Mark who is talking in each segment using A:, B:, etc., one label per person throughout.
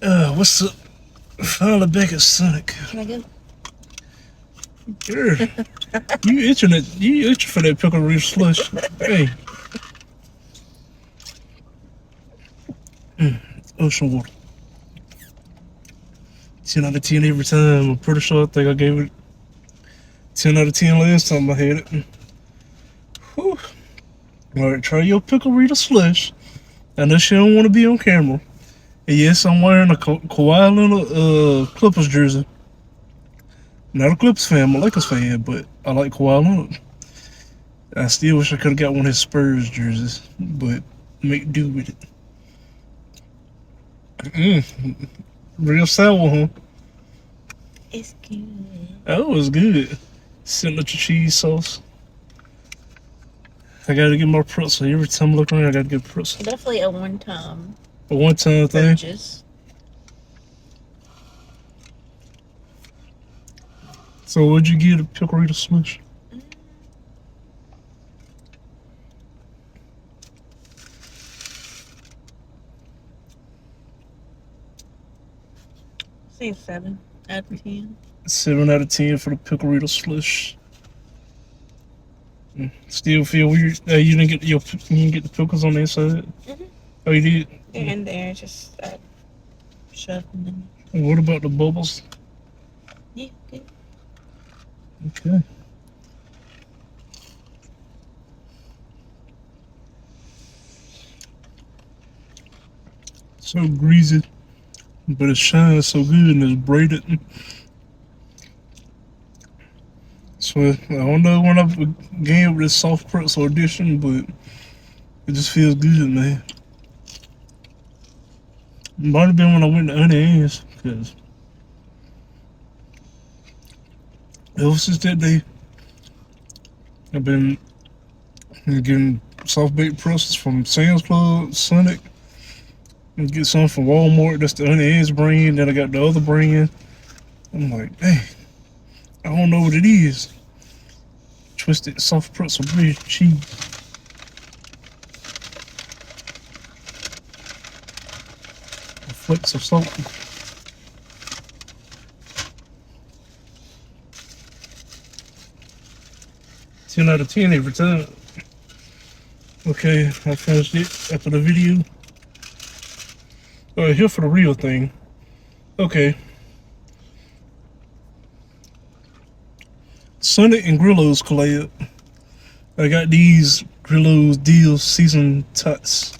A: What's up? Finally back at Sonic.
B: Can I go?
A: Girl, you itching for that pickle reef slush. Hey. Ocean water. 10 out of 10 every time. I'm pretty sure I think I gave it 10 out of 10 last time I had it. Whew. Alright, try your pickle reader slush. I know she don't want to be on camera. And yes, I'm wearing a Kawhi Leonard Clippers jersey. Not a Clippers fan, I'm a Lakers fan, but I like Kawhi Leonard. I still wish I could have got one of his Spurs jerseys, but make do with it. Real sour, huh?
B: It's good.
A: Oh, it's good. Signature cheese sauce. I gotta get my pretzel. Every time I look around, I gotta get pretzel.
B: Definitely a one-time
A: thing.
B: purchase.
A: So what'd you get a pickle Rita slush?
B: Say 7 out of 10.
A: 7 out of 10 for the pickle Rita slush. Still feel weird. You didn't get the pickles on the inside. Oh, you did.
B: They're in there, just shoved them.
A: And what about the bubbles?
B: Yeah, good.
A: Okay. So greasy, but it shines so good and it's braided. So I don't know when I began with this soft pretzel edition, but it just feels good, man. Might have been when I went to Honey Ann's, because ever since that day, I've been getting soft baked pretzels from Sam's Club, Sonic, and get some from Walmart. That's the Honey Ann's brand. Then I got the other brand. I'm like, dang, I don't know what it is. Twisted soft pretzel bread cheese. Flakes of salt. Ten out of 10 every time. Okay, I finished it after the video. Alright, here for the real thing. Okay. Sonic and Grillos collab. I got these Grillos deal season tots.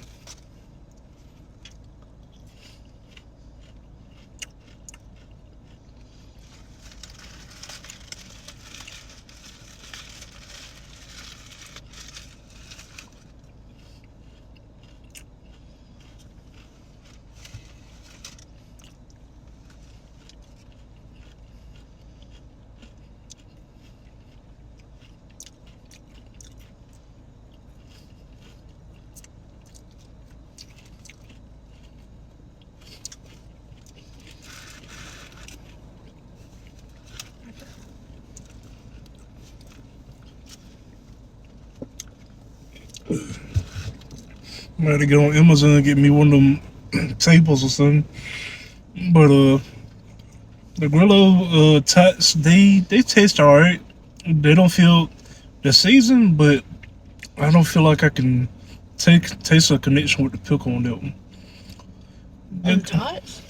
A: I might have to get on Amazon and get me one of them tables or something. But the Grillo tots, they taste alright. They don't feel the season, but I don't feel like I can taste a connection with the pickle on that one.
B: And tots?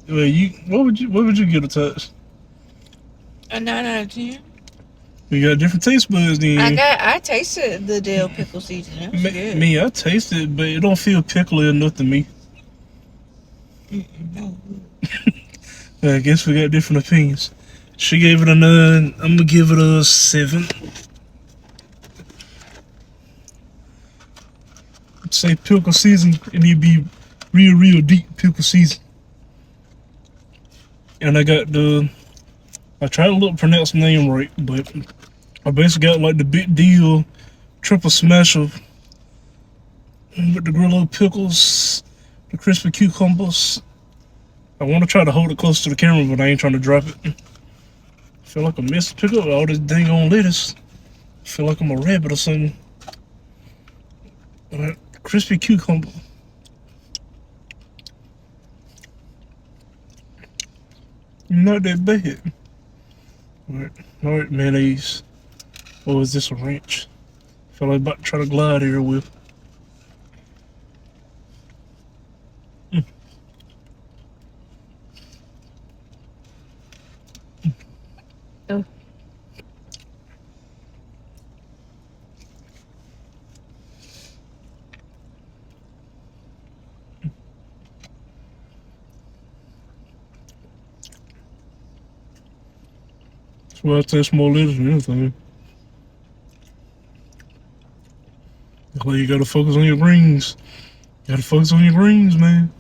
A: What would you get a tots?
B: A 9 out of 10.
A: You got different taste buds then.
B: I tasted the dill pickle season. It was good.
A: Me, I tasted it, but it don't feel pickly enough to me.
B: No.
A: I guess we got different opinions. She gave it a 9. I'm gonna give it a 7. Say pickle season, it need to be real deep pickle season. And I tried to look pronounce the name right, but I basically got like the big deal triple smasher with the Grillo pickles, the crispy cucumbers. I want to try to hold it close to the camera, but I ain't trying to drop it. I feel like I missed the pickle with all this dang on lettuce. I feel like I'm a rabbit or something. Alright, crispy cucumber. Not that bad. Alright, mayonnaise. Or is this a ranch? Feel like about to try to glide here with.
B: Oh.
A: That's why I taste more lettuce than anything. Like you gotta focus on your greens. You gotta focus on your greens, man.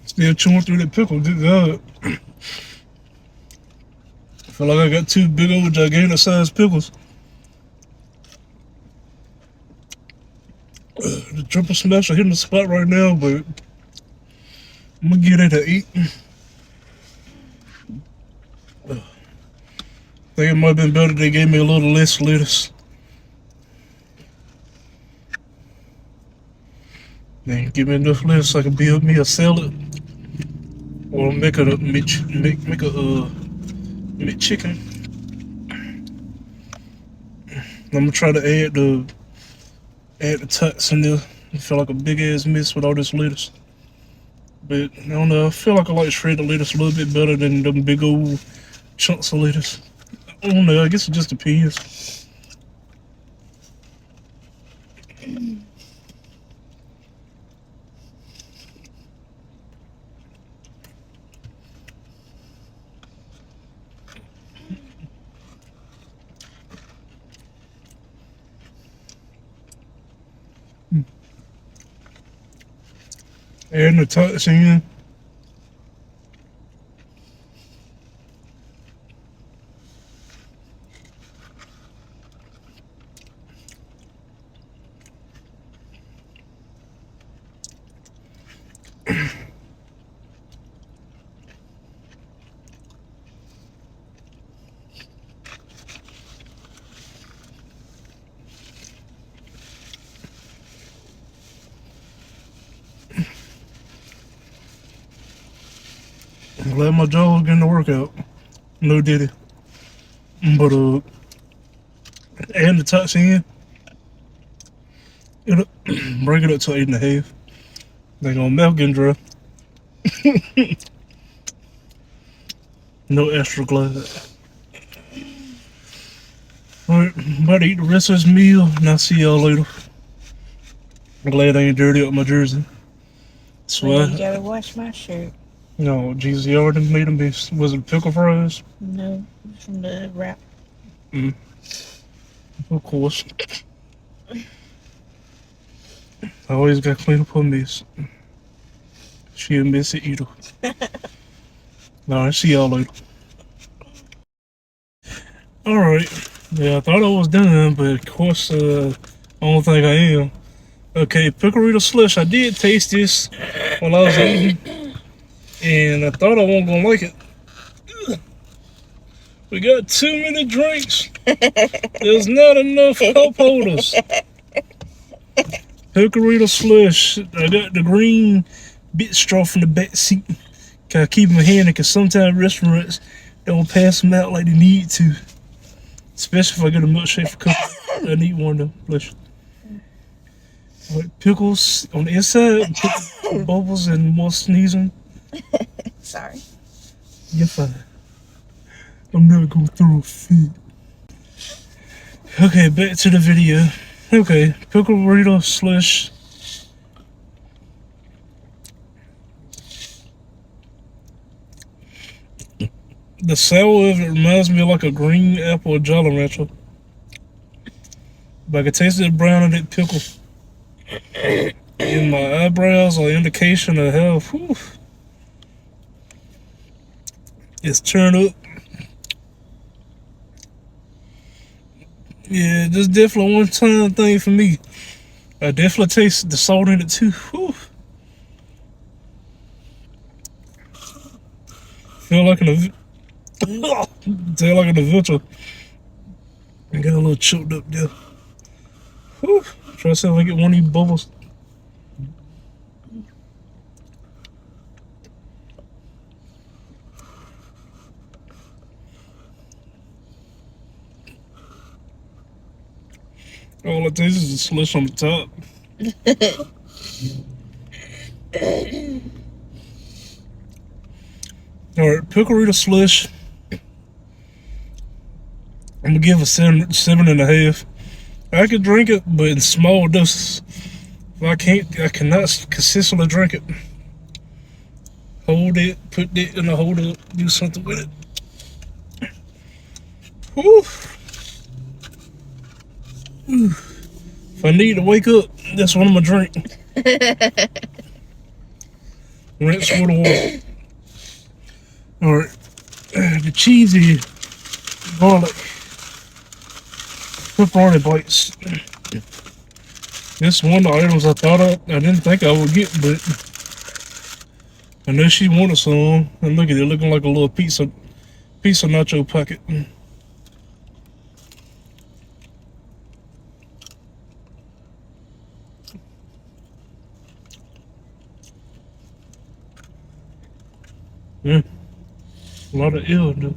A: Still chewing through that pickle, good God. I feel like I got two big old gigantic sized pickles. The triple smash are hitting the spot right now, but I'm gonna get it to eat. I think it might have been better they gave me a little less lettuce. Then give me enough lettuce so I can build me a salad. Or make a McChicken. I'm gonna try to add the tots in there. I feel like a big ass mess with all this lettuce. But I don't know, I feel like I like shredded lettuce a little bit better than them big old chunks of lettuce. I don't know, I guess it just depends. Adding the tots in. I'm glad my jaw was getting the workout. No did it. But adding the tots in, it'll break it up to 8.5. They gonna melt getting dry. No extra glad. Alright, I'm about to eat the rest of this meal and I'll see y'all later. I'm glad I ain't dirty up my jersey. That's
B: Well,
A: why.
B: you gotta wash my shirt.
A: No, Jesus, you already made a mess. Was it pickle fries?
B: No, from the wrap.
A: Of course. I always gotta clean up her mess. She a messy eater. Alright, see y'all later. Alright. Yeah, I thought I was done, but of course, I don't think I am. Okay, pickle slush. I did taste this while I was eating, and I thought I wasn't gonna like it. We got too many drinks. There's not enough cup holders. Pickle slush. I got the green bit straw from the back seat. Gotta keep them handy because sometimes restaurants don't pass them out like they need to. Especially if I get a milkshake for cooking. I need one though. Bless you. Right, pickles on the inside, bubbles and more sneezing.
B: Sorry.
A: You're fine. I'm not gonna throw a fit. Okay, back to the video. Okay, pickle burrito slush. The sour of it reminds me of like a green apple Jolly Rancher. But I can taste that brown of that pickle in my eyebrows or indication of health. Whew. It's turned up. Yeah, this definitely a one-time thing for me. I definitely taste the salt in it too. Whew. Feel like an adventure. I got a little choked up there. Whew. Try to see if I get one of these bubbles. All I taste is the slush on the top. Alright, Pickle slush. I'm gonna give a 7.5. I could drink it, but in small doses. If I cannot consistently drink it. Hold it, put it in a holder, do something with it. Whew. If I need to wake up, that's what I'm gonna drink. Rinse with water. Alright, the cheesy garlic pepperoni bites. This is one of the items I didn't think I would get, but I know she wanted some. And look at it, looking like a little piece of nacho pocket. Yeah, a lot of ill, dude.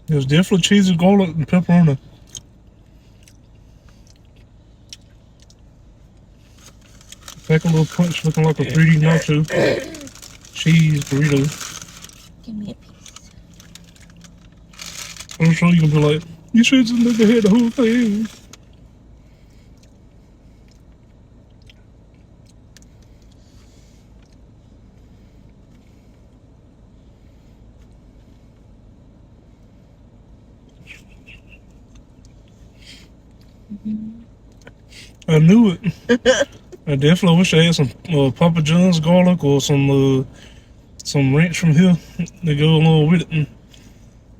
A: There's definitely cheese and garlic and pepperoni. Pack a little punch looking like a 3D nacho. Cheese burrito.
B: Give me a piece.
A: I'm sure you're gonna be like, you should just look ahead the whole thing. I knew it. I definitely wish I had some Papa John's garlic or some ranch from here to go along with it. And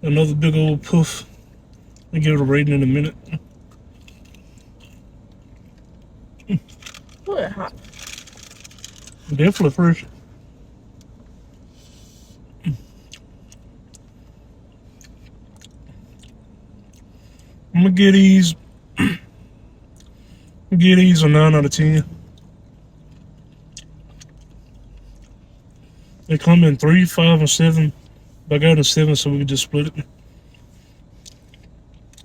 A: another big old puff. I'll give it a rating in a minute.
B: Ooh, hot.
A: Definitely fresh. I'm gonna get these. Get these a 9 out of 10. They come in 3, 5, and 7. But I got a 7 so we can just split it.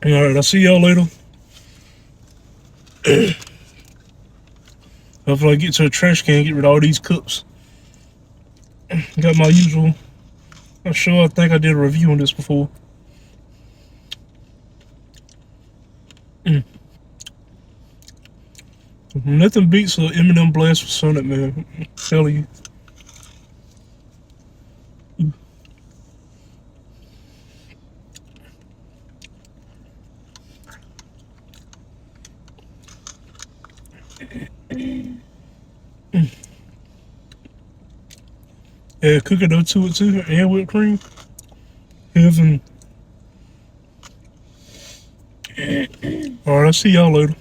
A: Alright, I'll see y'all later. Hopefully I get to the trash can and get rid of all these cups. Got my usual. I'm sure I think I did a review on this before. Nothing beats an M&M blast with Sonic, man. I'm telling you. Yeah, cookie dough to it too, and whipped cream. Heaven. Alright, I'll see y'all later.